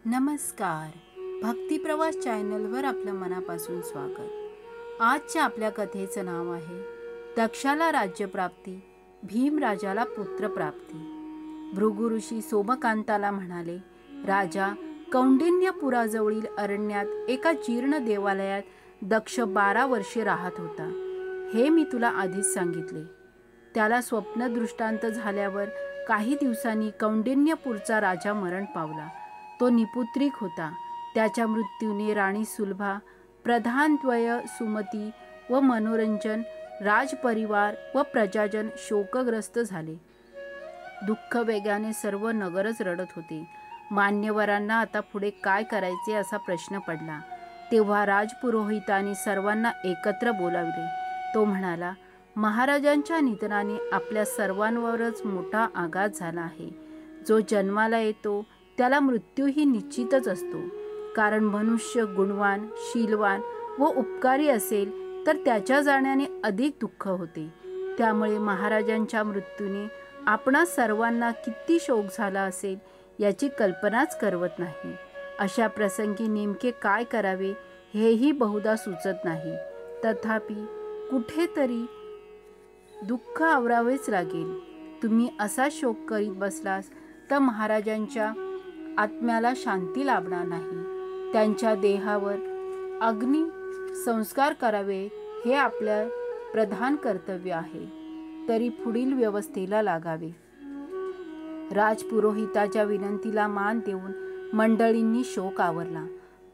नमस्कार. भक्तिप्रवास चॅनलवर आपलं मनापासून स्वागत. आजच्या आपल्या कथेचं नाव आहे दक्षाला राज्यप्राप्ती, भीमराजाला पुत्रप्राप्ती. भृगु ऋषी सोमकांताला म्हणाले, राजा, कौंडिन्यपुराजवळील अरण्यात एका जीर्ण देवालयात दक्ष 12 वर्षे राहत होता. हे मी तुला आधीच सांगितले. त्याला स्वप्नदृष्टांत झाल्यावर काही दिवसांनी कौंडिन्यपूरचा राजा मरण पावला. तो निपुत्रिक होता. त्याच्या मृत्यूने राणी सुलभा, प्रधानद्वय सुमती व मनोरंजन, राजपरिवार व प्रजाजन शोकग्रस्त झाले. दुःख वेगाने सर्व नगरच रडत होते. मान्यवरांना आता पुढे काय करायचे असा प्रश्न पडला. तेव्हा राजपुरोहितांनी सर्वांना एकत्र बोलावले. तो म्हणाला, महाराजांच्या निधनाने आपल्या सर्वांवरच मोठा आघात झाला आहे. जो जन्माला येतो त्याला मृत्यूही निश्चितच असतो. कारण मनुष्य गुणवान, शीलवान व उपकारी असेल तर त्याच्या जाण्याने अधिक दुःख होते. त्यामुळे महाराजांच्या मृत्यूने आपणा सर्वांना किती शोक झाला असेल याची कल्पनाच करवत नाही. अशा प्रसंगी नेमके काय करावे हेही बहुधा सुचत नाही. तथापि कुठेतरी दुःख आवरावेच लागेल. तुम्ही असा शोक करीत बसलास तर महाराजांच्या आत्म्याला शांती लाभणार नाही. त्यांच्या देहावर अग्नी संस्कार करावे हे आपल्या प्रधान कर्तव्य आहे. तरी पुढील व्यवस्थेला लागावे. राजपुरोहिताच्या विनंतीला मान देऊन मंडळींनी शोक आवरला.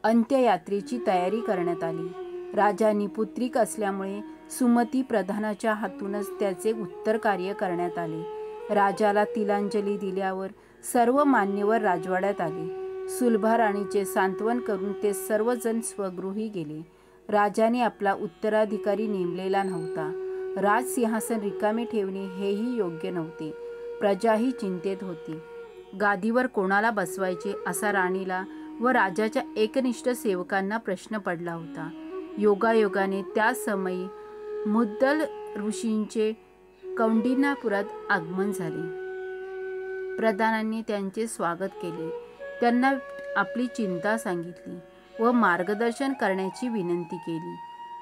अंत्ययात्रेची तयारी करण्यात आली. राजा निपुत्रिक असल्यामुळे सुमती प्रधानाच्या हातूनच त्याचे उत्तर कार्य करण्यात आले. राजाला तिलांजली दिल्यावर सर्व मान्यवर राजवाड्यात आले. सुलभा राणीचे सांत्वन करून ते सर्वजण स्वगृही गेले. राजाने आपला उत्तराधिकारी नेमलेला नव्हता. राजसिंहासन रिकामे ठेवणे हेही योग्य नव्हते. प्रजाही चिंतेत होती. गादीवर कोणाला बसवायचे असा राणीला व राजाच्या एकनिष्ठ सेवकांना प्रश्न पडला होता. योगायोगाने त्या समयी मुद्दल ऋषींचे कौंडिन्यपुरात आगमन झाले. प्रधानांनी त्यांचे स्वागत केले. त्यांना आपली चिंता सांगितली व मार्गदर्शन करण्याची विनंती केली.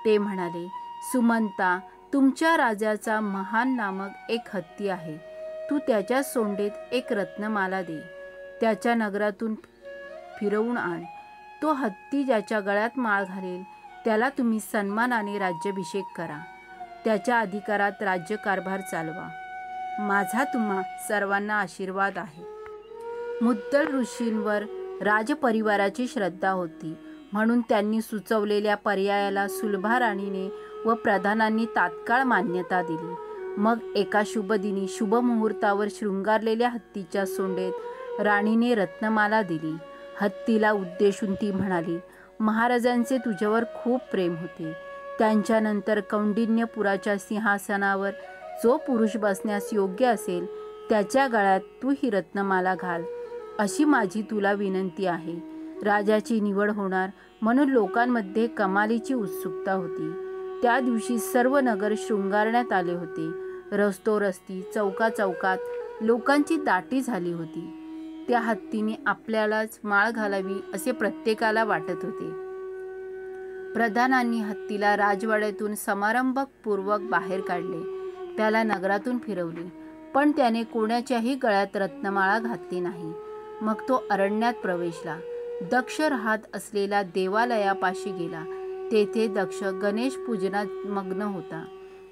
ते म्हणाले, सुमंता, तुमच्या राजाचा महान नामक एक हत्ती आहे. तू त्याच्या सोंडेत एक रत्नमाला दे. त्याच्या नगरातून फिरवून आण. तो हत्ती ज्याच्या गळ्यात माळ घालेल त्याला तुम्ही सन्मानाने राज्याभिषेक करा. त्याच्या अधिकारात राज्यकारभार चालवा. माझा तुम्हा सर्वांना आशीर्वाद आहे. मुद्दल ऋषींवर राजपरिवाराची श्रद्धा होती म्हणून त्यांनी सुचवलेल्या पर्यायाला सुलभा राणीने व प्रधानांनी तात्काळ मान्यता दिली. मग एका शुभदिनी शुभमुहूर्तावर शृंगारलेल्या हत्तीच्या सोंडेत राणीने रत्नमाला दिली. हत्तीला उद्देशून ती म्हणाली, महाराजांचे तुझ्यावर खूप प्रेम होते. त्यांच्यानंतर कौंडिन्यपुराच्या सिंहासनावर जो पुरुष बसण्यास योग्य असेल त्याच्या गळ्यात तू ही रत्नमाला घाल, अशी माझी तुला विनंती आहे. राजाची निवड होणार म्हणून लोकांमध्ये कमालीची उत्सुकता होती. त्या दिवशी सर्व नगर शृंगारण्यात आले होते. रस्तोरस्ती, चौकाचौकात लोकांची दाटी झाली होती. त्या हत्तीने आपल्यालाच माळ घालावी असे प्रत्येकाला वाटत होते. प्रधानांनी हत्तीला राजवाड्यातून समारंभपूर्वक बाहेर काढले. त्याला नगरातून फिरवले, पण त्याने कोणाच्याही गळ्यात रत्नमाळा घातली नाही. मग तो अरण्यात प्रवेशला. दक्ष राहत असलेल्या देवालयापाशी गेला. तेथे दक्ष गणेश पूजनात मग्न होता.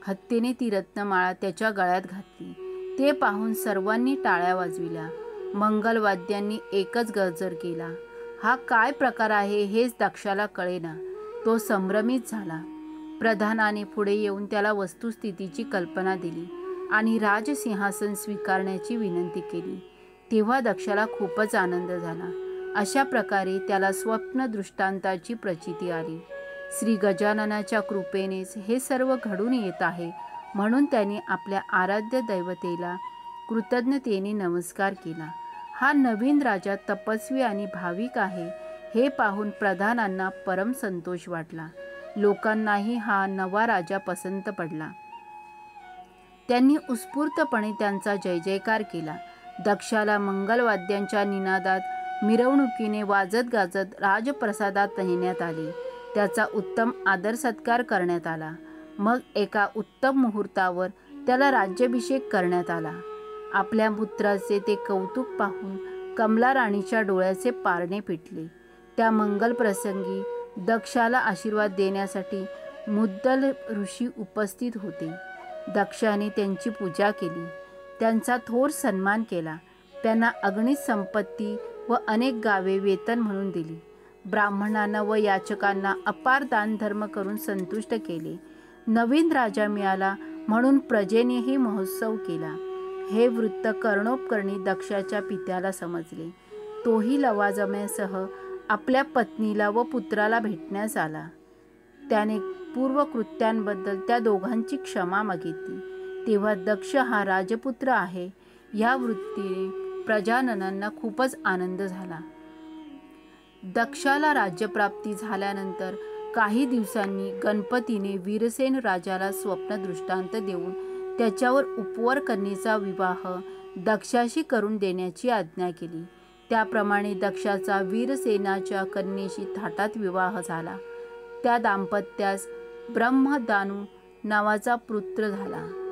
हत्तीने ती रत्नमाळा त्याच्या गळ्यात घातली. ते पाहून सर्वांनी टाळ्या वाजविल्या. मंगलवाद्यांनी एकच गजर केला. हा काय प्रकार आहे हेच दक्षाला कळेना. तो संभ्रमित झाला. प्रधानाने पुढे येऊन त्याला वस्तुस्थितीची कल्पना दिली आणि राजसिंहासन स्वीकारण्याची विनंती केली. तेव्हा दक्षाला खूपच आनंद झाला. अशा प्रकारे त्याला स्वप्न दृष्टांताची प्रचिती आली. श्री गजाननाच्या कृपेनेच हे सर्व घडून येत आहे म्हणून त्याने आपल्या आराध्य दैवतेला कृतज्ञतेने नमस्कार केला. हा नवीन राजा तपस्वी आणि भाविक आहे हे पाहून प्रधानांना परम संतोष वाटला. लोकांनाही हा नवा राजा पसंत पडला. त्यांनी उत्स्फूर्तपणे त्यांचा जय जयकार केला. दक्षाला मंगलवाद्यांच्या निनादात मिरवणुकीने वाजत गाजत राजप्रसादात नेण्यात आले. त्याचा उत्तम आदर सत्कार करण्यात आला. मग एका उत्तम मुहूर्तावर त्याला राज्याभिषेक करण्यात आला. आपल्या पुत्राचे ते कौतुक पाहून कमला राणीच्या डोळ्याचे पारणे फिटले. त्या मंगल प्रसंगी दक्षाला आशीर्वाद देण्यासाठी मुद्दल ऋषी उपस्थित होते. दक्षाने त्यांची पूजा केली, त्यांचा थोर सन्मान केला. त्यांना अगणित संपत्ती व अनेक गावे वेतन म्हणून दिली. ब्राह्मणांना व याचकांना अपार दानधर्म करून संतुष्ट केले. नवीन राजा मिळाला म्हणून प्रजेनेही महोत्सव केला. हे वृत्त कर्णोपकर्णी दक्षाच्या पित्याला समजले. तोही लवाजम्यासह आपल्या पत्नीला व पुत्राला भेटण्यास आला. त्याने पूर्वकृत्यांबद्दल त्या दोघांची क्षमा मागितली. तेव्हा दक्ष हा राजपुत्र आहे या वृत्तीने प्रजाननांना खूपच आनंद झाला. दक्षाला राज्यप्राप्ती झाल्यानंतर काही दिवसांनी गणपतीने वीरसेन राजाला स्वप्न दृष्टांत देऊन त्याच्यावर उपवर कन्येचा विवाह दक्षाशी करून देण्याची आज्ञा केली. त्याप्रमाणे दक्षाचा वीरसेनाच्या कन्येशी थाटात विवाह झाला. त्या दाम्पत्यास ब्रह्मदानू नावाचा पुत्र झाला.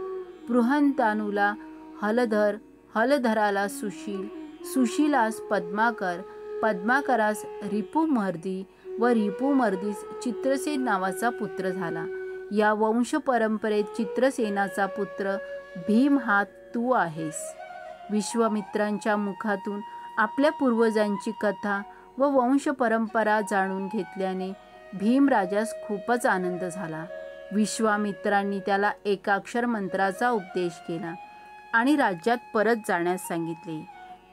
बृहदानूला हलधर, हलधराला सुशील, सुशीलास पद्माकर, पद्माकरास रिपुमर्दी व रिपुमर्दीस चित्रसेन नावाचा पुत्र झाला. या वंश परंपरेत चित्रसेनाचा पुत्र भीम हा तू आहेस. विश्वामित्रांच्या मुखातून आपल्या पूर्वजांची कथा व वंश परंपरा जाणून घेतल्याने भीम राजास खूपच आनंद झाला. विश्वामित्रांनी त्याला एकाक्षर मंत्राचा उपदेश केला आणि राज्यात परत जाण्यास सांगितले.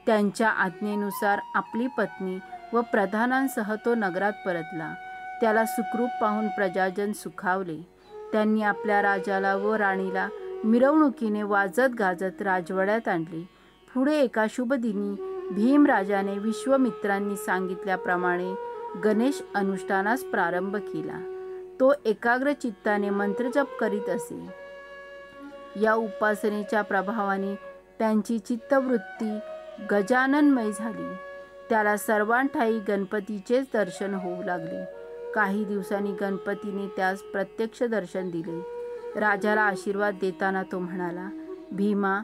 त्यांच्या आज्ञेनुसार आपली पत्नी व प्रधानांसह तो नगरात परतला. त्याला सुखरूप पाहून प्रजाजन सुखावले. त्यांनी आपल्या राजाला व राणीला मिरवणुकीने वाजत गाजत राजवाड्यात आणले. पुढे एका शुभदिनी भीमराजाने विश्वामित्रांनी सांगितल्याप्रमाणे गणेश अनुष्ठानास प्रारंभ केला. तो एकाग्र चित्ताने मंत्रजप करीत असे. या उपासनेच्या प्रभावाने त्यांची चित्तवृत्ती गजाननमय झाली. त्याला सर्वांठायी गणपतीचेच दर्शन होऊ लागले. काही दिवसांनी गणपतीने त्यास प्रत्यक्ष दर्शन दिले. राजाला आशीर्वाद देताना तो म्हणाला, भीमा,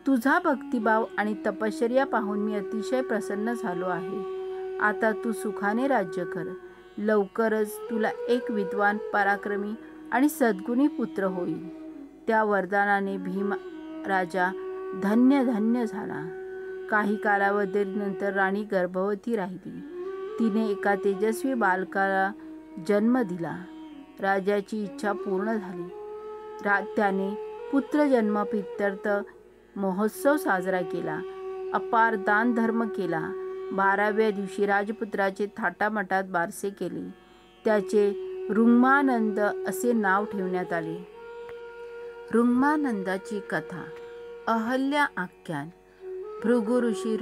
तुझा भक्तिभाव आणि तपश्चर्या पाहून मी अतिशय प्रसन्न झालो आहे. आता तू सुखाने राज्य कर. लवकरच तुला एक विद्वान, पराक्रमी आणि सद्गुणी पुत्र होईल. त्या वरदानाने भीम राजा धन्य धन्य झाला. काही कालावधीनंतर राणी गर्भवती राहिली. तिने एका तेजस्वी बालकाला जन्म दिला. राजाची इच्छा पूर्ण झाली. त्याने पुत्रजन्माप्रीत्यर्थ महोत्सव साजरा केला. अपार दानधर्म केला. 12व्या दिवशी राजपुत्राचे थाटामाटात बारसे केले. त्याचे रुंगमानंद असे नाव ठेवण्यात आले. रुंगमानंदाची कथा. अहल्या आख्यान. भृगु ऋषी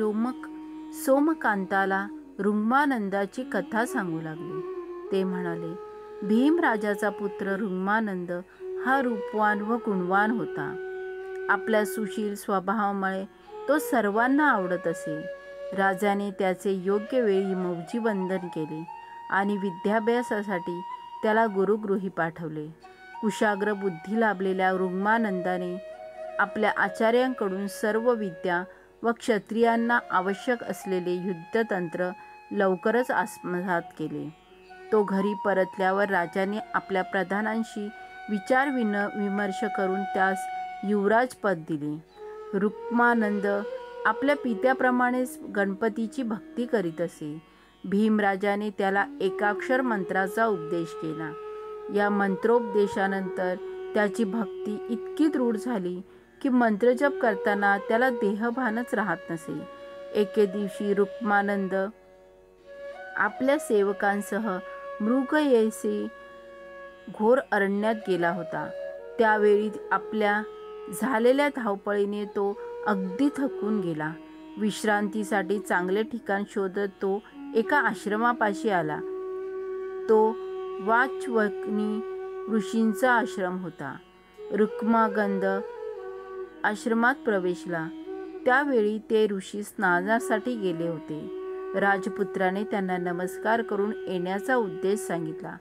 सोमकांताला रुंगमानंदाची कथा सांगू लागले. ते म्हणाले, भीम राजाचा पुत्र रुंगमानंद हा रूपवान व गुणवान होता. आपल्या सुशील स्वभावामुळे तो सर्वांना आवडत असे. राजाने त्याचे योग्य वेळी मौजीबंधन केले आणि विद्याभ्यासासाठी त्याला गुरुगृही पाठवले. कुशाग्र बुद्धी लाभलेल्या रुंगमानंदाने आपल्या आचार्यांकडून सर्व विद्या व क्षत्रियांना आवश्यक असलेले युद्धतंत्र लवकरच आत्मसात केले. तो घरी परतल्यावर राजाने आपल्या प्रधानांशी विचारविमर्श करून त्यास युवराज पद दिले. रुक्मानंद आपल्या पित्याप्रमाणेच गणपतीची भक्ती करीत असे. भीमराजाने त्याला एकाक्षर मंत्राचा उपदेश केला. या मंत्रोपदेशानंतर त्याची भक्ती इतकी दृढ झाली की मंत्रजप करताना त्याला देहभानच राहत नसे. एके दिवशी रुक्मानंद आपल्या सेवकांसह मृगयेसी घोर अरण्यात गेला होता. त्यावेळी आपल्या झालेल्या धावपळीने तो अगदी थकून गेला. विश्रांतीसाठी चांगले ठिकाण शोधत तो एका आश्रमापाशी आला. तो वाचवकनी ऋषींचा आश्रम होता. रुक्मानंद आश्रमात प्रवेशला. त्यावेळी ते ऋषी स्नानासाठी गेले होते. राजपुत्राने त्यांना नमस्कार करून येण्याचा उद्देश सांगितला.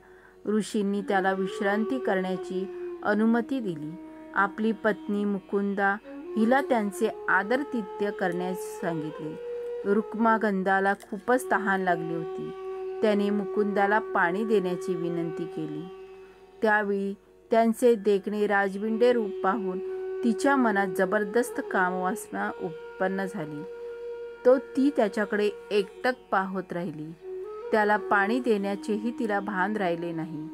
ऋषींनी त्याला विश्रांती करण्याची अनुमती दिली. आपली पत्नी मुकुंदा हिला त्यांचे आदरातिथ्य करण्यास सांगितले. रुक्मागंधाला खूपच तहान लागली होती. त्याने मुकुंदाला पाणी देण्याची विनंती केली. त्यावेळी त्यांचे देखणे राजविंडे रूप पाहून तिच्या मनात जबरदस्त कामवासना उत्पन्न झाली. ती त्याच्याकडे एकटक पाहत राहिली. त्याला पाणी देण्याचेही तिला भान राहिले नाही.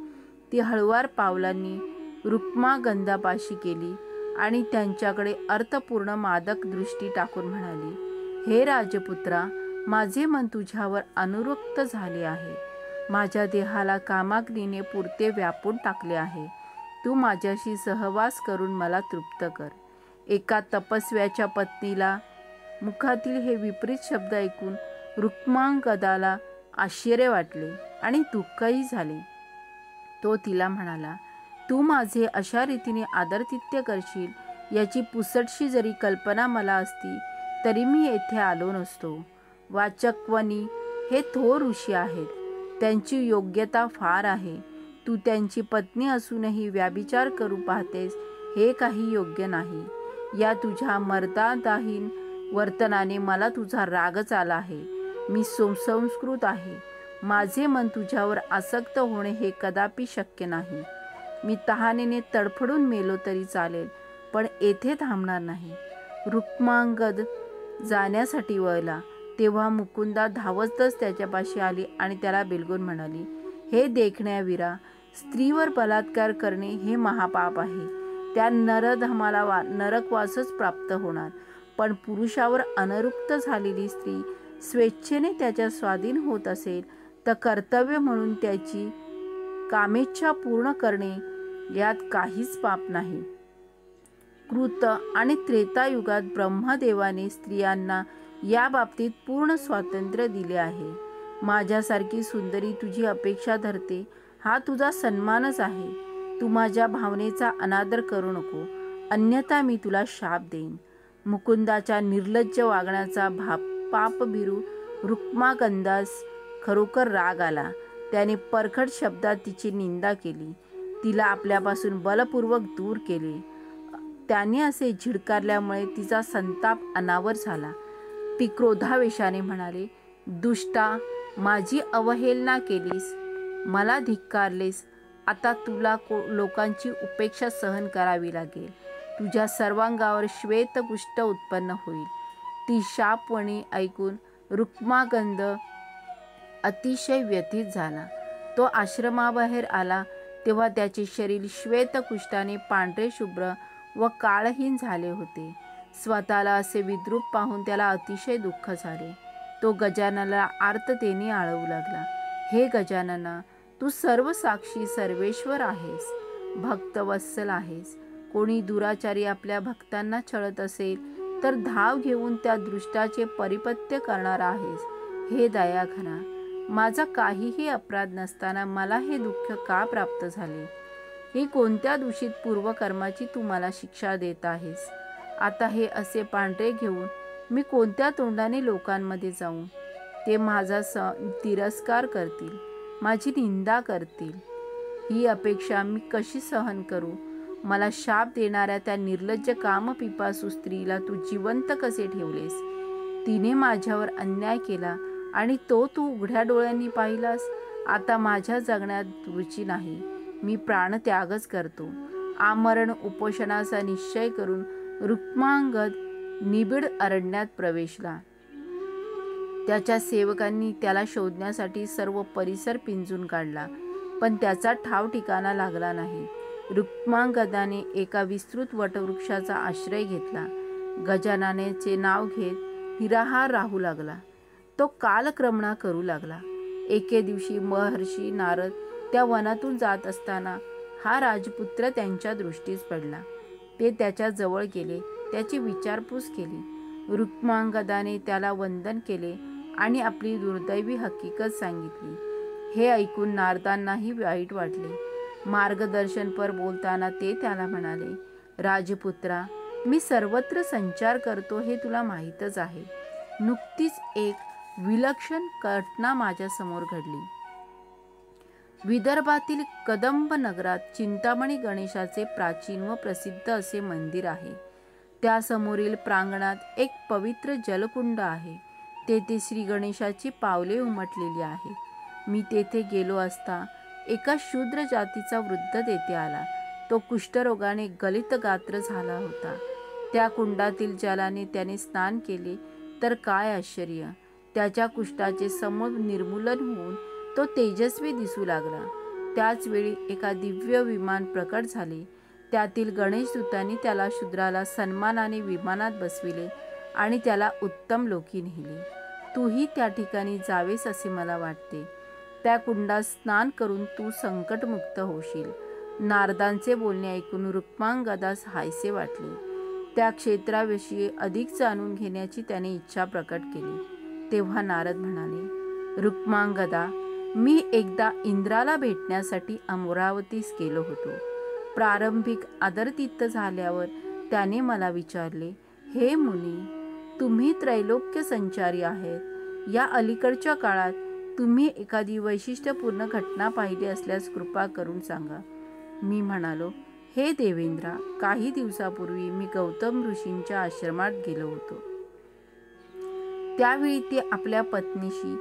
ती हळुवार पावलांनी रुक्मागंधापाशी गेली आणि त्यांच्याकडे अर्थपूर्ण मादक दृष्टी टाकून म्हणाली, हे राजपुत्रा, माझे मन तुझ्यावर अनुरक्त झाले आहे. माझ्या देहाला कामाग्नीने पुरते व्यापून टाकले आहे. तू माझ्याशी सहवास करून मला तृप्त कर. एका तपस्व्याच्या पत्नीला मुखातील हे विपरीत शब्द ऐकून रुक्मांगदाला आश्चर्य वाटले आणि दुःखही झाले. तो तिला म्हणाला, तू माझे अशा रीतीने आदरातिथ्य करशील याची पुसटशी जरी कल्पना मला असती तरी मी येथे आलो नसतो. वाचक्वनी हे थोर ऋषी आहेत. त्यांची योग्यता फार आहे. तू त्यांची पत्नी असूनही व्याभिचार करू पाहतेस, हे काही योग्य नाही. या तुझ्या मर्यादाहीन वर्तनाने मला तुझा रागच आला आहे. मी सुसंस्कृत आहे. माझे मन तुझ्यावर आसक्त होणे हे कदापि शक्य नाही. मी तहानेने तडफडून मेलो तरी चालेल, पण येथे थांबणार नाही. रुक्मांगद जाण्यासाठी वळला तेव्हा मुकुंदा धावतच त्याच्यापाशी आली आणि त्याला बिलगून म्हणाली, हे देखण्यावीरा, स्त्रीवर बलात्कार करणे हे महापाप आहे. त्या नरधमाला नरकवासच प्राप्त होणार. पण पुरुषावर अनरुक्त झालेली स्त्री स्वेच्छेने त्याच्या स्वाधीन होत असेल तर कर्तव्य म्हणून त्याची कामेच्छा पूर्ण करणे यात काहीच पाप नाही. कृत आणि त्रेतायुगात ब्रह्मदेवाने स्त्रियांना या बाबतीत पूर्ण स्वातंत्र्य दिले आहे. माझ्यासारखी सुंदरी तुझी अपेक्षा धरते, हा तुझा सन्मानच आहे. तू माझ्या भावनेचा अनादर करू नको, अन्यथा मी तुला शाप देईन. मुकुंदाच्या निर्लज्ज वागण्याचा पापभिरू रुक्मागंधास खरोखर राग आला. त्याने परखड शब्दात तिची निंदा केली. तिला आपल्यापासून बलपूर्वक दूर केले. त्याने असे झिडकारल्यामुळे तिचा संताप अनावर झाला. ती क्रोधावेशाने म्हणाले, दुष्टा, माझी अवहेलना केलीस, मला धिक्कारलेस. आता तुला लोकांची उपेक्षा सहन करावी लागेल. तुझ्या सर्वांगावर श्वेतकुष्ठ उत्पन्न होईल. ती शापवाणी ऐकून रुक्मागंध अतिशय व्यथित झाला. तो आश्रमाबाहेर आला तेव्हा त्याचे शरीर श्वेतकुष्ठाने पांढरे शुभ्र व काळहीन झाले होते. स्वतःला असे विद्रूप पाहून त्याला अतिशय दुःख झाले. तो गजाननाला आर्ततेने आळवू लागला, हे गजानना, तू सर्व साक्षी सर्वेश्वर आहेस, भक्तवत्सल आहेस. कोणी दुराचारी आपल्या भक्तांना छळत असेल तर धाव घेऊन त्या दृष्टाचे परिपत्य करणार आहेस. हे दयाघना, माझा काहीही अपराध नसताना मला हे दुःख का प्राप्त झाले? ही कोणत्या दूषित पूर्वकर्माची तू मला शिक्षा देत आहेस? आता हे असे पांढरे घेऊन मी कोणत्या तोंडाने लोकांमध्ये जाऊ? ते माझा तिरस्कार करतील, माझी निंदा करतील. ही अपेक्षा मी कशी सहन करू? मला शाप देणाऱ्या त्या निर्लज्ज कामपिपासू स्त्रीला तू जिवंत कसे ठेवलेस? तिने माझ्यावर अन्याय केला आणि तू उघड्या डोळ्यांनी पाहिलास. आता माझ्या जगण्यात रुची नाही. मी प्राणत्यागच करतो. आमरण उपोषणाचा निश्चय करून रुक्मांगद निबिड अरण्यात प्रवेशला. त्याच्या सेवकांनी त्याला शोधण्यासाठी सर्व परिसर पिंजून काढला, पण त्याचा ठाव ठिकाणा लागला नाही. रुक्मांगदाने एका विस्तृत वटवृक्षाचा आश्रय घेतला. गजाननाचे नाव घेत निराहार राहू लागला. तो कालक्रमणा करू लागला. एके दिवशी महर्षी नारद त्या वनातून जात असताना हा राजपुत्र त्यांच्या दृष्टीस पडला. ते त्याच्या जवळ गेले, त्याची विचारपूस केली. रुक्मांगदाने त्याला वंदन केले आणि आपली दुर्दैवी हकीकत सांगितली. हे ऐकून नारदांनाही वाईट वाटले. मार्गदर्शनपर बोलताना ते त्याला म्हणाले, राजपुत्रा, मी सर्वत्र संचार करतो हे तुला माहीतच आहे. नुकतीच एक विलक्षण घटना माझ्यासमोर घडली. विदर्भातील कदंब नगरात चिंतामणी गणेशाचे प्राचीन व प्रसिद्ध असे मंदिर आहे. त्यासमोरील प्रांगणात एक पवित्र जलकुंड आहे. तेथे श्री गणेशाची पावले उमटलेली आहेत. मी तेथे गेलो असता एका शूद्र जातीचा वृद्ध तेथे आला. तो कुष्ठरोगाने गलित गात्र झाला होता. त्या कुंडातील जलाने त्याने स्नान केले तर काय आश्चर्य! त्याच्या कुष्ठाचे समूळ निर्मूलन होऊन तो तेजस्वी दिसू लागला. त्याच वेळी एका दिव्य विमान प्रकट झाले. त्यातील गणेशदूतांनी त्याला शूद्राला सन्मानाने विमानात बसविले आणि त्याला उत्तम लोकी नेले. तूही त्या ठिकाणी जावेस असे मला वाटते. त्या कुंडात स्नान करून तू संकटमुक्त होशील. नारदांचे बोलणे ऐकून रुक्मांगदास हायसे वाटले. त्या क्षेत्राविषयी अधिक जाणून घेण्याची त्याने इच्छा प्रकट केली. तेव्हा नारद म्हणाले, रुक्मांगदा, मी एकदा इंद्राला भेटण्यासाठी अमरावतीस गेलो होतो. प्रारंभिक आदरातिथ्य झाल्यावर त्याने मला विचारले, हे मुनी, तुम्ही त्रैलोक्य संचारी आहेत. या अलीकडच्या काळात तुम्ही एखादी वैशिष्ट्यपूर्ण घटना पाहिली असल्यास कृपा करून सांगा. मी म्हणालो, हे देवेंद्रा, काही दिवसापूर्वी मी गौतम ऋषींच्या आश्रमात गेलो होतो. त्यावेळी ते आपल्या पत्नीशी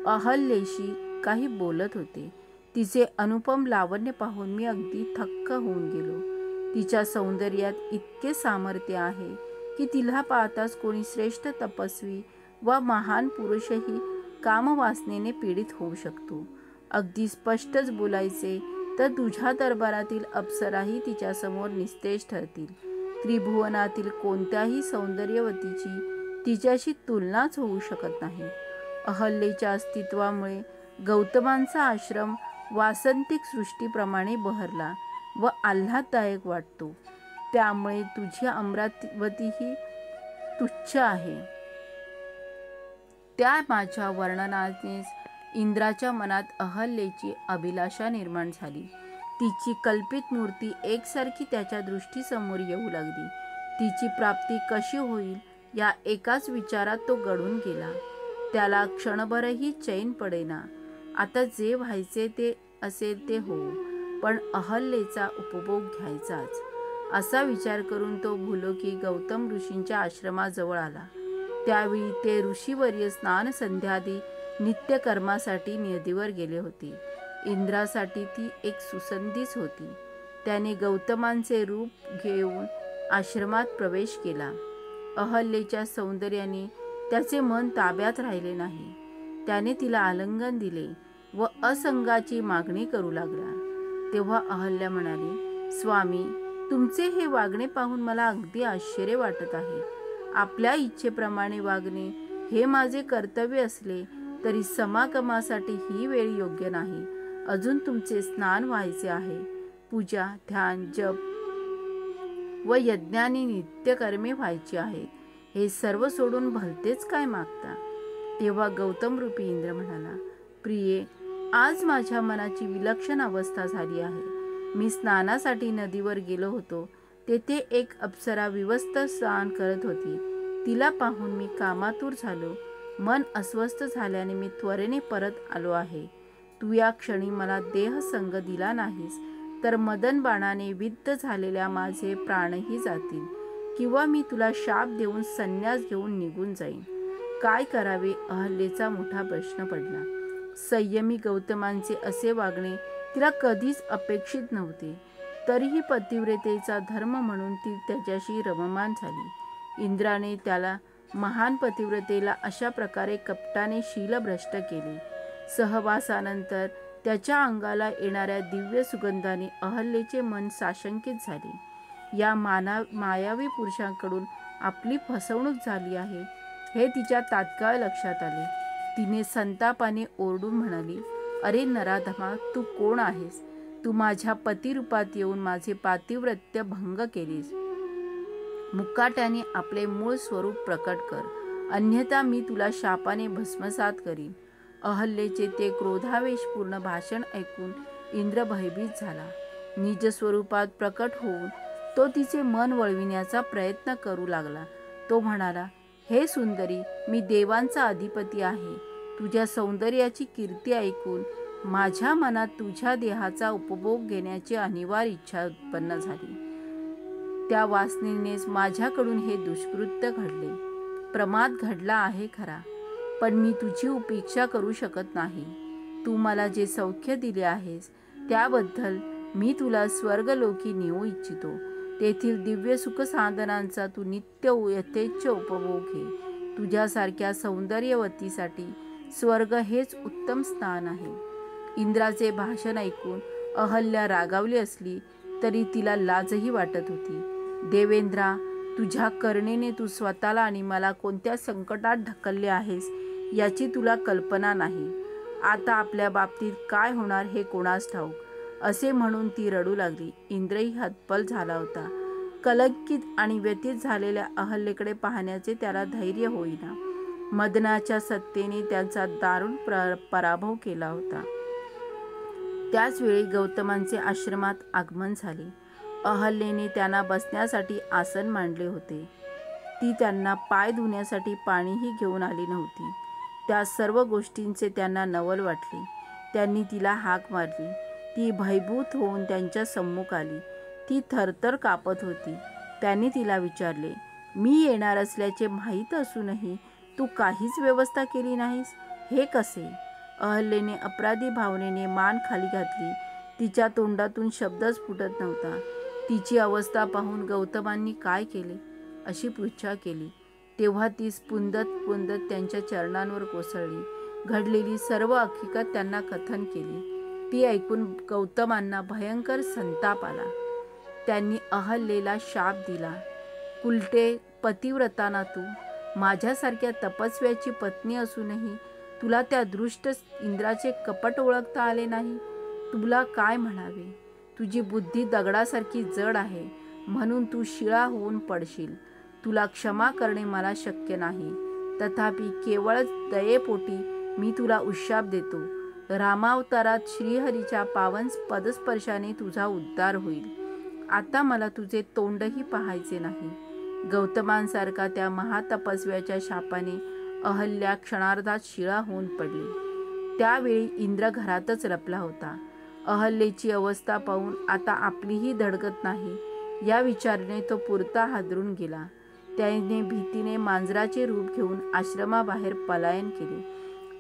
अहल्येशी काही बोलत होते. तिचे अनुपम लावण्य पाहून मी अगदी थक्क होऊन गेलो. तिच्या सौंदर्यात इतके सामर्थ्य आहे की तिला पाहताच कोणी श्रेष्ठ तपस्वी व महान पुरुषही कामवासनेने पीडित होऊ शकतो. अगदी स्पष्टच बोलायचे तर तुझ्या दरबारातील अप्सराही तिच्यासमोर निस्तेज ठरतील. त्रिभुवनातील कोणत्याही सौंदर्यवतीची तिच्याशी तुलनाच होऊ शकत नाही. अहल्येच्या अस्तित्वामुळे गौतमांचा आश्रम वासंतिक सृष्टीप्रमाणे बहरला व आल्हाददायक वाटतो. त्यामुळे तुझी अमरावतीही तुच्छ आहे. त्या माझ्या वर्णनानेच इंद्राच्या मनात अहल्येची अभिलाषा निर्माण झाली. तिची कल्पित मूर्ती एकसारखी त्याच्या दृष्टीसमोर येऊ लागली. तिची प्राप्ती कशी होईल या एकाच विचारात तो गढून गेला. त्याला क्षणभरही चैन पडेना. आता जे व्हायचे ते असेल ते हो, पण अहल्येचा उपभोग घ्यायचाच, असा विचार करून तो भूलोकी गौतम ऋषींच्या आश्रमाजवळ आला. त्यावेळी ते ऋषीवर्य स्नान संध्यादी नित्यकर्मासाठी नदीवर गेले होते. इंद्रासाठी ती एक सुसंधीच होती. त्याने गौतमांचे रूप घेऊन आश्रमात प्रवेश केला. अहल्येच्या सौंदर्याने त्याचे मन ताब्यात राहिले नाही. त्याने तिला आलिंगन दिले व असंगाची मागणी करू लागला. तेव्हा अहल्या म्हणाली, स्वामी, तुमचे हे वागणे पाहून मला अगदी आश्चर्य वाटत आहे. आपल्या इच्छेप्रमाणे वागणे हे माझे कर्तव्य असले तरी समागमासाठी ही वेळ योग्य नाही. अजून तुमचे स्नान व्हायचे आहे. पूजा, ध्यान, जप व यज्ञाने नित्यकर्मे व्हायची आहेत. हे सर्व सोडून भलतेच काय मागता? तेव्हा गौतम रूपी इंद्र म्हणाला, प्रिये, आज माझ्या मनाची विलक्षण अवस्था झाली आहे. मी स्नानासाठी नदीवर गेलो होतो. तेथे एक अप्सरा विवस्थ स्नान करत होती. तिला पाहून मी कामातूर झालो. मन अस्वस्थ झाल्याने मी त्वरेने परत आलो आहे. तू या क्षणी मला देहसंग दिला नाहीस तर मदन बाणाने विद्ध झालेल्या माझे प्राणही जातील, किंवा मी तुला शाप देऊन संन्यास घेऊन निघून जाईन. काय करावे? अहल्येचा मोठा प्रश्न पडला. संयमी गौतमांचे असे वागणे तिला कधीच अपेक्षित नव्हते. तरीही पतिव्रतेचा धर्म म्हणून ती त्याच्याशी रममाण झाली. इंद्राने त्याला महान पतिव्रतेला अशा प्रकारे कपटाने शीलभ्रष्ट केले. सहवासानंतर त्याच्या अंगाला येणाऱ्या दिव्य सुगंधाने अहल्येचे मन साशंकित झाले. या मायावी पुरुषांकडून आपली फसवणूक झाली आहे हे तिच्या तात्काळ लक्षात आले. तिने संतापाने ओरडून म्हणाली, अरे नराधमा, तू कोण आहेस? तू माझ्या पतिरूपात येऊन माझे पातिव्रत्य भंग केलेस. मुकाट्याने आपले मूळ स्वरूप प्रकट कर, अन्यथा मी तुला शापाने भस्मसात करीन. अहल्येचे ते क्रोधावेशपूर्ण भाषण ऐकून इंद्र भयभीत झाला. निज स्वरूपात प्रकट होऊन तो तिचे मन वळविण्याचा प्रयत्न करू लागला. तो म्हणाला, हे सुंदरी, मी देवांचा अधिपती आहे. तुझ्या सौंदर्याची कीर्ती ऐकून माझ्या मनात तुझ्या देहाचा उपभोग घेण्याची अनिवार्य इच्छा उत्पन्न झाली. त्या वासनेनेच माझ्याकडून हे दुष्कृत्य घडले. प्रमाद घडला आहे खरा, पण मी तुझी उपेक्षा करू शकत नाही. तू मला जे सौख्य दिले आहेस त्याबद्दल मी तुला स्वर्गलोकी नेऊ इच्छितो. तेथील दिव्य सुख साधनांचा तू नित्य यथेच्छ उपभोग घे. तुझ्यासारख्या सौंदर्यवतीसाठी स्वर्ग हेच उत्तम स्थान आहे. इंद्राचे भाषण ऐकून अहल्या रागावली असली तरी तिला लाजही वाटत होती. देवेंद्रा, तुझ्या करुणेने तू स्वतःला आणि मला कोणत्या संकटात ढकलले आहेस याची तुला कल्पना नाही. आता आपल्या बाबतीत काय होणार हे कोणास ठाऊक, असे म्हणून ती रडू लागली. इंद्रही हतबल झाला होता. कलंकित आणि व्यथित झालेल्या अहल्येकडे पाहण्याचे त्याला धैर्य होईना. मदनाच्या सत्तेने त्यांचा दारुण पराभव केला होता. त्याच वेळी गौतमांचे आश्रमात आगमन झाले. अहल्येने त्यांना बसण्यासाठी आसन मांडले होते. ती त्यांना पाय धुण्यासाठी पाणीही घेऊन आली नव्हती. त्या सर्व गोष्टींचे त्यांना नवल वाटले. त्यांनी तिला हाक मारली. ती भयभीत होऊन त्यांच्या सम्मुख आली. ती थरथर कापत होती. त्यांनी तिला विचारले, मी येणार असल्याचे माहीत असूनही तू काहीच व्यवस्था केली नाहीस, हे कसे? अहल्येने अपराधी भावनेने मान खाली घातली. तिच्या तोंडातून शब्दच फुटत नव्हता. तिची अवस्था पाहून गौतमांनी काय केले अशी पृच्छा केली. तेव्हा ती पुंदत त्यांच्या चरणांवर कोसळली. घडलेली सर्व हकीकत त्यांना कथन केली. ती ऐकून गौतमांना भयंकर संताप आला. त्यांनी अहल्येला शाप दिला, उलटे पतिव्रताना तू, माझ्यासारख्या तपस्व्याची पत्नी असूनही तुला त्या दृष्ट इंद्राचे कपट ओळखता आले नाही. तुला काय म्हणावे? तुझी बुद्धी दगडासारखी जड आहे, म्हणून तू शिळा होऊन पडशील. तुला क्षमा करणे मला शक्य नाही. तथापि केवळ दयेपोटी मी तुला उशाप देतो. रामावतारात श्रीहरीच्या पावन पदस्पर्शाने तुझा उद्धार होईल. आता मला तुझे तोंडही पाहायचे नाही. गौतमांसारखा त्या महातपस्व्याच्या शापाने अहल्या क्षणार्धात शिळा होऊन पडली. त्यावेळी इंद्र घरातच लपला होता. अहल्येची अवस्था पाहून आता आपलीही धडकत नाही या विचाराने तो पुरता हादरून गेला. त्याने भीतीने मांजराचे रूप घेऊन आश्रमाबाहेर पलायन केले.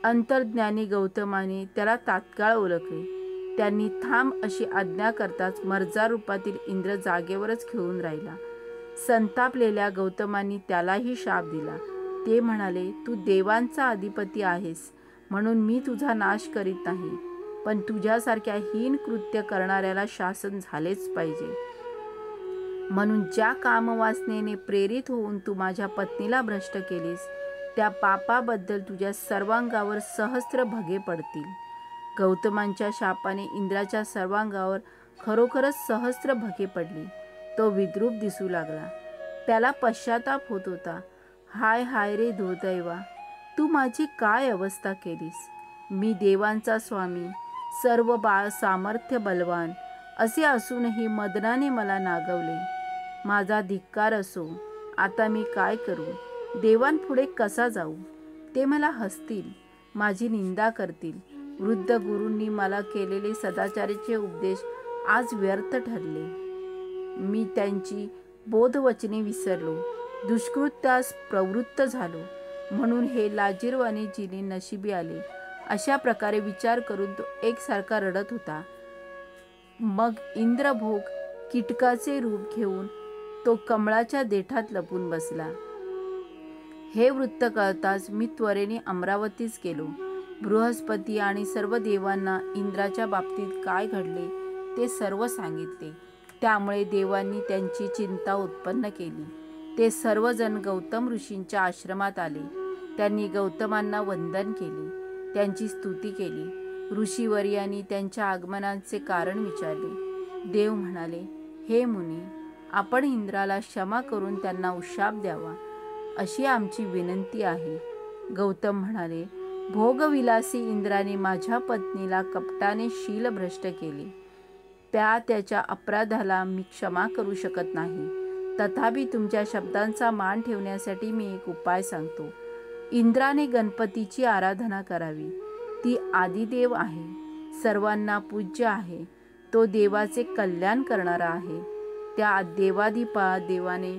अंतर्ज्ञानी गौतमाने त्याला तात्काळ ओळखले. त्यांनी थांब अशी आज्ञा करताच मर्जा रूपातील इंद्र जागेवरच खिळून राहिला. संतापलेल्या गौतमांनी त्यालाही शाप दिला. ते म्हणाले, तू देवांचा अधिपती आहेस म्हणून मी तुझा नाश करीत नाही, पण तुझ्यासारख्या हीन कृत्य करणाऱ्याला शासन झालेच पाहिजे. म्हणून ज्या कामवासनेने प्रेरित होऊन तू माझ्या पत्नीला भ्रष्ट केलीस त्या पापाबद्दल तुझ्या सर्वांगावर सहस्त्र भगे पडतील. गौतमांच्या शापाने इंद्राच्या सर्वांगावर खरोखरच सहस्त्र भगे पडली. तो विद्रूप दिसू लागला. त्याला पश्चाताप होत होता. हाय हाय रे दुर्दैवा, तू माझी काय अवस्था केलीस? मी देवांचा स्वामी, सर्व सामर्थ्य बलवान असे असूनही मदनाने मला नागवले. माझा धिक्कार असो. आता मी काय करू? देवांपुढे कसा जाऊ? ते मला हसतील, माझी निंदा करतील. वृद्ध गुरूंनी मला केलेले सदाचाराचे उपदेश आज व्यर्थ ठरले. मी त्यांची बोधवचने विसरलो, दुष्कृत्यास प्रवृत्त झालो, म्हणून हे लाजिरवाणे जिने नशिबी आले. अशा प्रकारे विचार करून तो एकसारखा रडत होता. मग इंद्रभोग कीटकाचे रूप घेऊन तो कमळाच्या देठात लपून बसला. हे वृत्त कळताच मी त्वरेने अमरावतीस गेलो. बृहस्पती आणि सर्व देवांना इंद्राच्या बाबतीत काय घडले ते सर्व सांगितले. त्यामुळे देवांनी त्यांची चिंता उत्पन्न केली. ते सर्वजण गौतम ऋषींच्या आश्रमात आले. त्यांनी गौतमांना वंदन केले, त्यांची स्तुती केली. ऋषीवर्यांनी त्यांच्या आगमनाचे कारण विचारले. देव म्हणाले, हे मुनी, आपण इंद्राला क्षमा करून त्यांना उशाप द्यावा अशी आमची विनंती आहे. गौतम म्हणाले, भोगविलासी इंद्राने माझ्या पत्नीला कपटाने शीलभ्रष्ट केले. त्याच्या अपराधाला मी क्षमा करू शकत नाही. तथापि तुमच्या शब्दांचा मान ठेवण्यासाठी मी एक उपाय सांगतो. इंद्राने गणपतीची आराधना करावी. ती आदिदेव आहे, सर्वांना पूज्य आहे. तो देवाचे कल्याण करणारा आहे. त्या देवाने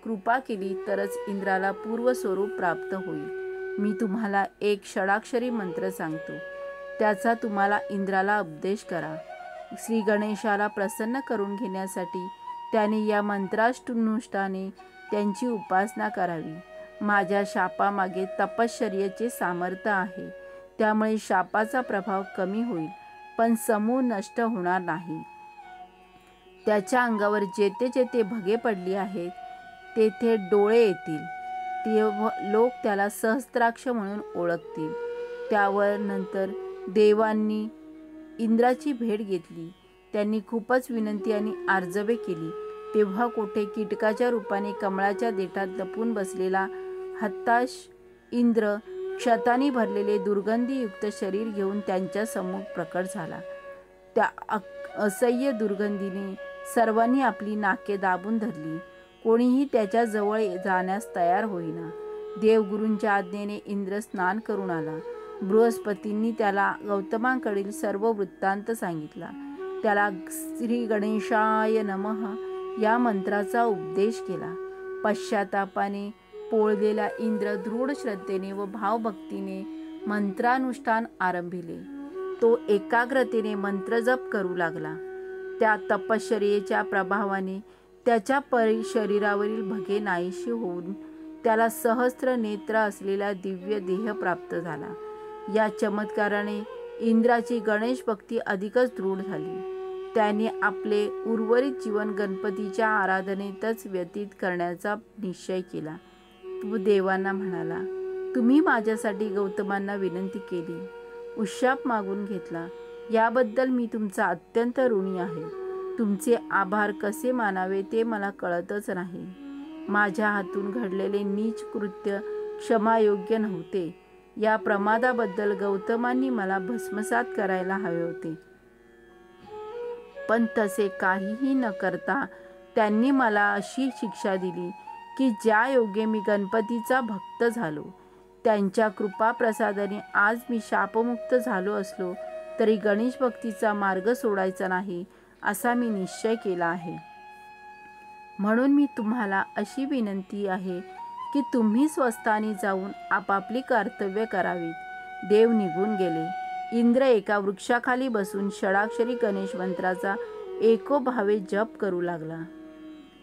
कृपा केली तरच इंद्राला पूर्वस्वरूप प्राप्त होईल. मी तुम्हाला एक षडाक्षरी मंत्र सांगतो, त्याचा तुम्हाला इंद्राला उपदेश करा. श्री गणेशाला प्रसन्न करून घेण्यासाठी त्याने या मंत्रानुष्ठाने त्यांची उपासना करावी. माझ्या शापामागे तपश्चर्येचे सामर्थ्य आहे, त्यामुळे शापाचा प्रभाव कमी होईल, पण समूह नष्ट होणार नाही. त्याच्या अंगावर जेथे जेथे भगे पडली आहेत तेथे डोळे येतील. ते लोक त्याला सहस्त्राक्ष म्हणून ओळखतील. त्यावर नंतर देवांनी इंद्राची भेट घेतली. त्यांनी खूपच विनंती आणि आर्जवे केली. तेव्हा कोठे कीटकाच्या रूपाने कमळाच्या देठात लपून बसलेला हताश इंद्र क्षतांनी भरलेले दुर्गंधीयुक्त शरीर घेऊन त्यांच्या समोर प्रकट झाला. त्या असह्य दुर्गंधीने सर्वांनी आपली नाके दाबून धरली. कोणीही त्याच्या जवळ जाण्यास तयार होईना. देवगुरूंच्या आज्ञेने इंद्र स्नान करून आला. बृहस्पतींनी त्याला गौतमांकडील सर्व वृत्तांत सांगितला. त्याला श्री गणेशाय नमः या मंत्राचा उपदेश केला. पश्चातापाने पोळलेला इंद्र दृढ श्रद्धेने व भावभक्तीने मंत्रानुष्ठान आरंभिले. तो एकाग्रतेने मंत्रजप करू लागला. त्या तपश्चर्येच्या प्रभावाने त्याच्या शरीरावरील भगे नाहीशी होऊन त्याला सहस्त्र नेत्र असलेला दिव्य देह प्राप्त झाला. या चमत्काराने इंद्राची गणेश भक्ती अधिकच दृढ झाली. त्याने आपले उर्वरित जीवन गणपतीच्या आराधनेतच व्यतीत करण्याचा निश्चय केला. तो देवांना म्हणाला, तुम्ही माझ्यासाठी गौतमांना विनंती केली, उशाप मागून घेतला, याबद्दल मी तुमचा अत्यंत ऋणी आहे. तुमचे आभार कसे मानावे ते मला कळतच नाही. माझ्या हातून घडलेले नीच कृत्य क्षमायोग्य नव्हते. या प्रमादाबद्दल गौतमांनी मला भस्मसात करायला हवे होते, पण तसे काहीही न करता त्यांनी मला अशी शिक्षा दिली की ज्या योगे मी गणपतीचा भक्त झालो. त्यांच्या कृपाप्रसादाने आज मी शापमुक्त झालो असलो तरी गणेश भक्तीचा मार्ग सोडायचा नाही असा मी निश्चय केला आहे. म्हणून मी तुम्हाला अशी विनंती आहे की तुम्ही स्वस्थानी जाऊन आपापली कर्तव्य करावीत. देव निघून गेले. इंद्र एका वृक्षाखाली बसून षडाक्षरी गणेश मंत्राचा एकोभावे जप करू लागला.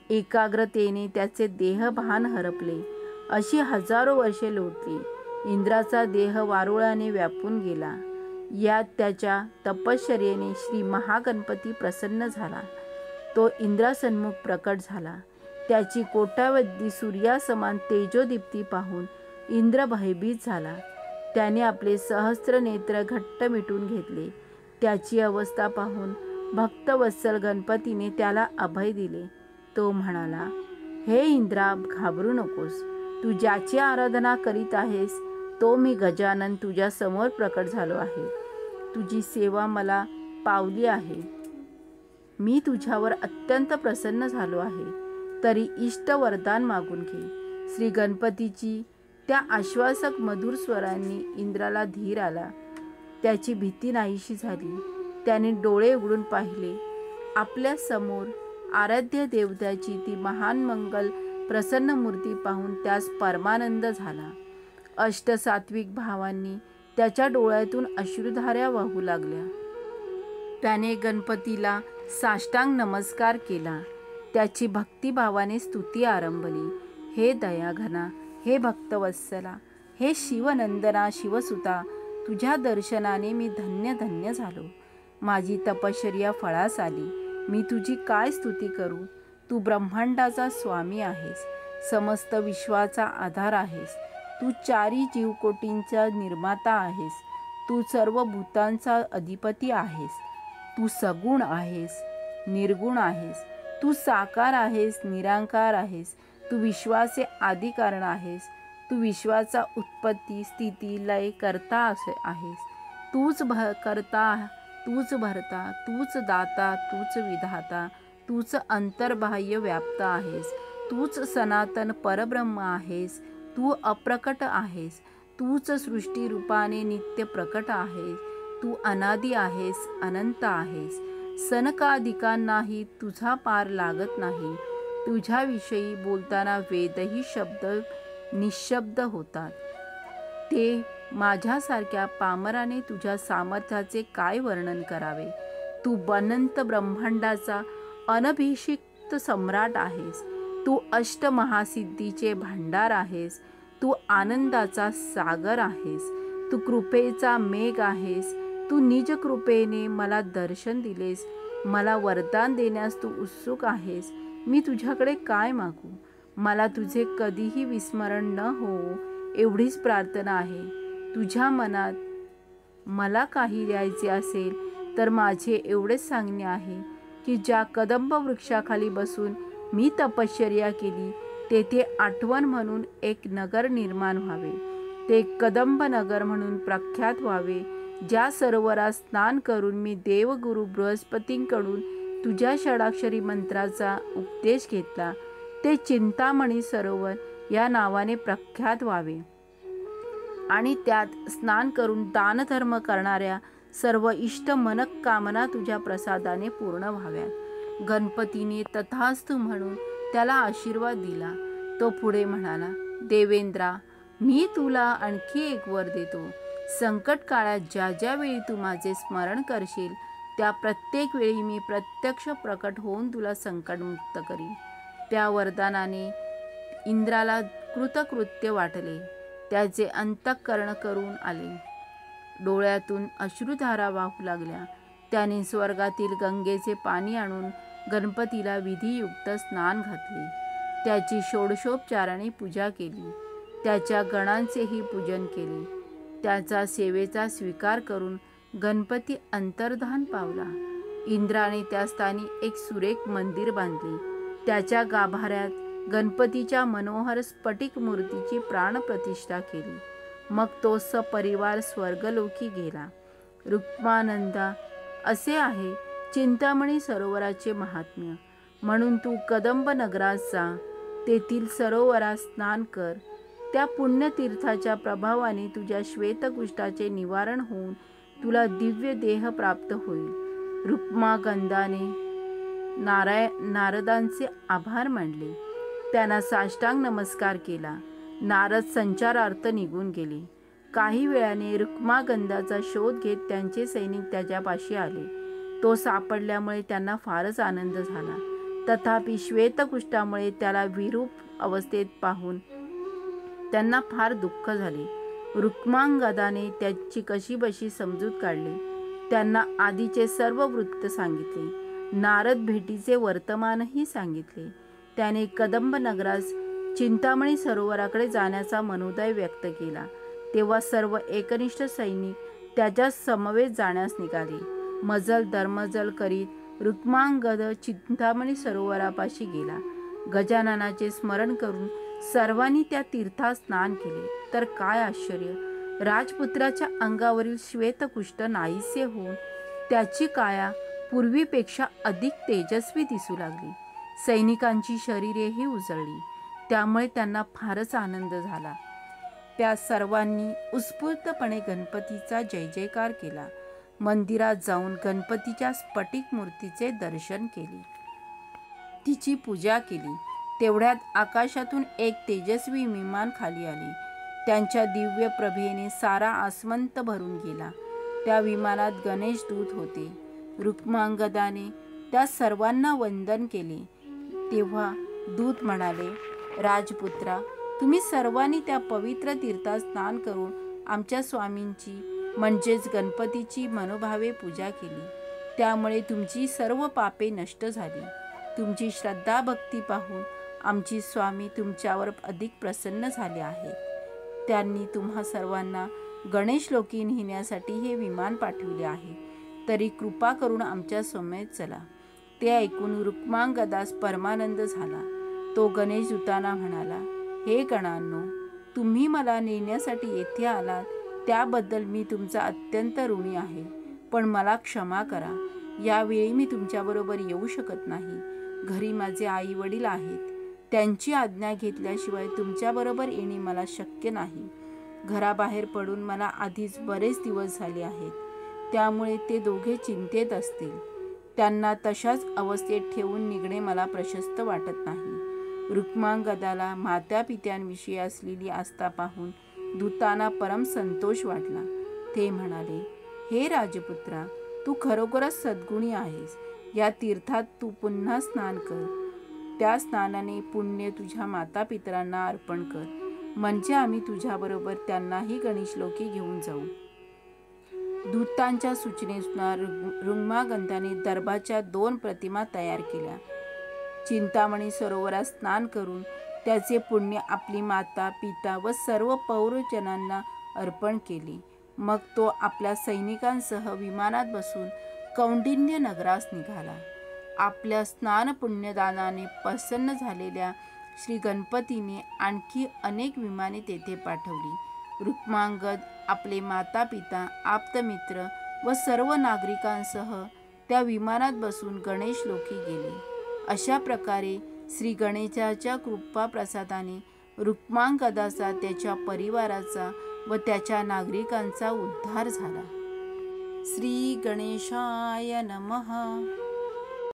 एकाग्रतेने त्याचे देहभान हरपले. अशी हजारो वर्षे लोटली. इंद्राचा देह वारुळाने व्यापून गेला. यात त्याच्या तपश्चर्येने श्री महागणपती प्रसन्न झाला. तो इंद्रासन्मुख प्रकट झाला. त्याची कोट्यावधी सूर्यासमान तेजोदीप्ती पाहून इंद्र भयभीत झाला. त्याने आपले सहस्त्र नेत्र घट्ट मिटून घेतले. त्याची अवस्था पाहून भक्तवत्सल गणपतीने त्याला अभय दिले. तो म्हणाला, हे इंद्रा, घाबरू नकोस. तू ज्याची आराधना करीत आहेस तो मी गजानन तुझ्या समोर प्रकट झालो आहे. तुझी सेवा मला पावली आहे. मी तुझ्यावर अत्यंत प्रसन्न झालो आहे. तरी इष्ट वरदान मागून घे. श्री गणपतीची त्या आश्वासक मधुर स्वरांनी इंद्राला धीर आला. त्याची भीती नाहीशी झाली. त्याने डोळे उघडून पाहिले. आपल्या समोर आराध्य देवताची ती महान मंगल प्रसन्न मूर्ती पाहून त्यास परमानंद झाला. अष्टसात्विक भावांनी त्याच्या डोळ्यातून अश्रुधाऱ्या वाहू लागल्या. त्याने गणपतीला साष्टांग नमस्कार केला. त्याची भक्तिभावाने स्तुती आरंभली. हे दयाघना, हे भक्तवत्सला, हे शिवनंदना शिवसुता, तुझ्या दर्शनाने मी धन्य धन्य झालो. माझी तपश्चर्या फळास आली. मी तुझी काय स्तुती करू. तू ब्रह्मांडाचा स्वामी आहेस. समस्त विश्वाचा आधार आहेस. तू चारी जीवकोटींचा निर्माता आहेस. तू सर्व भूतांचा अधिपती आहेस. तू सगुण आहेस, निर्गुण आहेस. तू साकार आहेस, निराकार आहेस. तू विश्वाचे आदी कारण आहेस. तू विश्वाचा उत्पत्ती, स्थिती, लय करता आहेस. तूच करता, तूच भरता, तूच दाता, तूच विधाता, तूच अंतर्बाह्य व्याप्त आहेस. तूच सनातन परब्रह्म आहेस, तू अप्रकट आहेस, तूच सृष्टी रूपाने नित्य प्रकट आहेस, तू अनादी आहेस, अनंत आहेस. सनकादिकांनाही तुझा पार लागत नाही. तुझ्याविषयी बोलताना वेदही शब्द निशब्द होतात. ते माझ्यासारख्या पामराने तुझ्या सामर्थ्याचे काय वर्णन करावे. तू अनंत ब्रह्मांडाचा अनभिषिक्त सम्राट आहेस. तू अष्टमहासिद्धीचे भांडार आहेस. तू आनंदाचा सागर आहेस. तू कृपेचा मेघ आहेस. तू निज कृपेने मला दर्शन दिलेस. मला वरदान देण्यास तू उत्सुक आहेस. मी तुझ्याकडे काय मागू. मला तुझे कधीही विस्मरण न होवो एवढीच प्रार्थना आहे. तुझ्या मनात मला काही द्यायचे असेल तर माझे एवढेच सांगणे आहे की ज्या कदंब वृक्षाखाली बसून मी तपश्चर्या केली तेथे आठवण म्हणून एक नगर निर्माण व्हावे. ते कदंब नगर म्हणून प्रख्यात व्हावे. ज्या सरोवरात स्नान करून मी देवगुरु बृहस्पतींकडून तुझ्या षडाक्षरी मंत्राचा उपदेश घेतला ते चिंतामणी सरोवर या नावाने प्रख्यात व्हावे आणि त्यात स्नान करून दानधर्म करणाऱ्या सर्व इष्ट मनःकामना तुझ्या प्रसादाने पूर्ण व्हाव्यात. गणपतीने तथास्तु म्हणून त्याला आशीर्वाद दिला. तो पुढे म्हणाला, देवेंद्रा, मी तुला आणखी एक वर देतो. संकट काळात ज्या ज्या वेळी तू माझे स्मरण करशील त्या प्रत्येक वेळी मी प्रत्यक्ष प्रकट होऊन तुला संकटमुक्त करीन. त्या वरदानाने इंद्राला कृतकृत्य वाटले. त्याचे अंतःकरण करून आले. डोळ्यातून अश्रुधारा वाहू लागल्या. त्याने स्वर्गातील गंगेचे पाणी आणून गणपतीला विधियुक्त स्नान घातले. त्याची षोडशोपचाराने पूजा केली. त्याच्या गणांचेही पूजन केले. त्याचा सेवेचा स्वीकार करून गणपती अंतर्धान पावला. इंद्राने त्या स्थानी एक सुरेख मंदिर बांधले. त्याच्या गाभाऱ्यात गणपतीच्या मनोहर स्फटिक मूर्तीची प्राणप्रतिष्ठा केली. मग तो सपरिवार स्वर्गलोकी गेला. रुक्मानंदा, असे आहे चिंतामणी सरोवराचे महात्म्य. म्हणून तू कदंब नगरात जा. तेथील सरोवरात स्नान कर. त्या पुण्यतीर्थाच्या प्रभावाने तुझ्या श्वेतकुष्ठाचे निवारण होऊन तुला दिव्य देह प्राप्त होईल. रुक्मागंधाने नारदांचे आभार मानले. त्यांना साष्टांग नमस्कार केला. नारद संचारार्थ निघून गेले. काही वेळाने रुक्मागंधाचा शोध घेत त्यांचे सैनिक त्याच्यापाशी आले. तो सापडल्यामुळे त्यांना फारच आनंद झाला. तथापि श्वेतकुष्ठामुळे त्याला विरूप अवस्थेत पाहून त्यांना फार दुःख झाले. रुक्मांगदाने त्याची कशीबशी समजूत काढली. त्यांना आधीचे सर्व वृत्त सांगितले. नारद भेटीचे वर्तमानही सांगितले. त्याने कदंब नगरास चिंतामणी सरोवराकडे जाण्याचा मनोदय व्यक्त केला. तेव्हा सर्व एकनिष्ठ सैनिक त्याच्या समवेत जाण्यास निघाले. मजल धर्मजल करीत रुक्मांगद चिंतामणी सरोवरापाशी गेला. गजाननाचे स्मरण करून सर्वांनी त्या तीर्थात स्नान केले. तर काय आश्चर्य, राजपुत्राच्या अंगावरील श्वेतकुष्ठ नाहीसे होऊन त्याची काया पूर्वीपेक्षा अधिक तेजस्वी दिसू लागली. सैनिकांची शरीरेही उजळली. त्यामुळे त्यांना फारच आनंद झाला. त्या सर्वांनी उत्स्फूर्तपणे गणपतीचा जय जयकार केला. मंदिरात जाऊन गणपतीच्या स्फटिक मूर्तीचे दर्शन केले. तिची पूजा केली. तेवढ्यात आकाशातून एक तेजस्वी विमान खाली आले. त्यांच्या दिव्य प्रभेने सारा आसमंत भरून गेला. त्या विमानात गणेश दूत होते. रुक्मांगदाने त्या सर्वांना वंदन केले. तेव्हा दूत म्हणाले, राजपुत्रा, तुम्ही सर्वांनी त्या पवित्र तीर्थात स्नान करून आमच्या स्वामींची म्हणजेच गणपतीची मनोभावे पूजा केली. त्यामुळे तुमची सर्व पापे नष्ट झाली. तुमची श्रद्धा भक्ती पाहून आमची स्वामी तुमच्यावर अधिक प्रसन्न झाले आहेत. त्यांनी तुम्हा सर्वांना गणेशलोकी नेण्यासाठी हे विमान पाठविले आहे. तरी कृपा करून आमच्या समेत चला. ते ऐकून रुक्मांगदास परमानंद झाला. तो गणेशदूतांना म्हणाला, हे गणांनो, तुम्ही मला नेण्यासाठी येथे आलात त्याबद्दल मी तुमचा अत्यंत ऋणी आहे. पण मला क्षमा करा. यावेळी मी तुमच्याबरोबर येऊ शकत नाही. घरी माझे आई वडील आहेत. त्यांची आज्ञा घेतल्याशिवाय तुमच्याबरोबर येणे मला शक्य नाही. घराबाहेर पडून मला आधीच बरेच दिवस झाले आहेत, त्यामुळे ते दोघे चिंतेत असतील. त्यांना तशाच अवस्थेत ठेवून निघणे मला प्रशस्त वाटत नाही. रुक्मांगदाला मातापित्यांविषयी असलेली आस्था पाहून दूतांना परम संतोष वाटला. ते म्हणाले, हे राजपुत्रा, तू खरोखरच सद्गुणी आहेस. या तीर्थात तू पुन्हा स्नान कर. त्या स्नानाने पुण्य तुझ्या मातापितरांना अर्पण कर, म्हणजे आम्ही तुझ्याबरोबर त्यांनाही गणेशलोकी घेऊन जाऊ. दूतांच्या सूचनेनुसार रुक्मांगदाने दर्भाच्या 2 प्रतिमा तयार केल्या. चिंतामणी सरोवरात स्नान करून त्याचे पुण्य आपली माता, पिता व सर्व पौरजनांना अर्पण केले. मग तो आपल्या सैनिकांसह विमानात बसून कौंडिन्य नगरास निघाला. आपल्या स्नान पुण्यदानाने प्रसन्न झालेल्या श्री गणपतीने आणखी अनेक विमाने तेथे पाठवली. रुक्मांगद आपले माता पिता, आप्तमित्र व सर्व नागरिकांसह त्या विमानात बसून गणेशलोकी गेले. अशा प्रकारे श्री गणेशाच्या कृपाप्रसादाने रुक्मांगदाचा, त्याच्या परिवाराचा व त्याच्या नागरिकांचा उद्धार झाला. श्री गणेशाय नमः.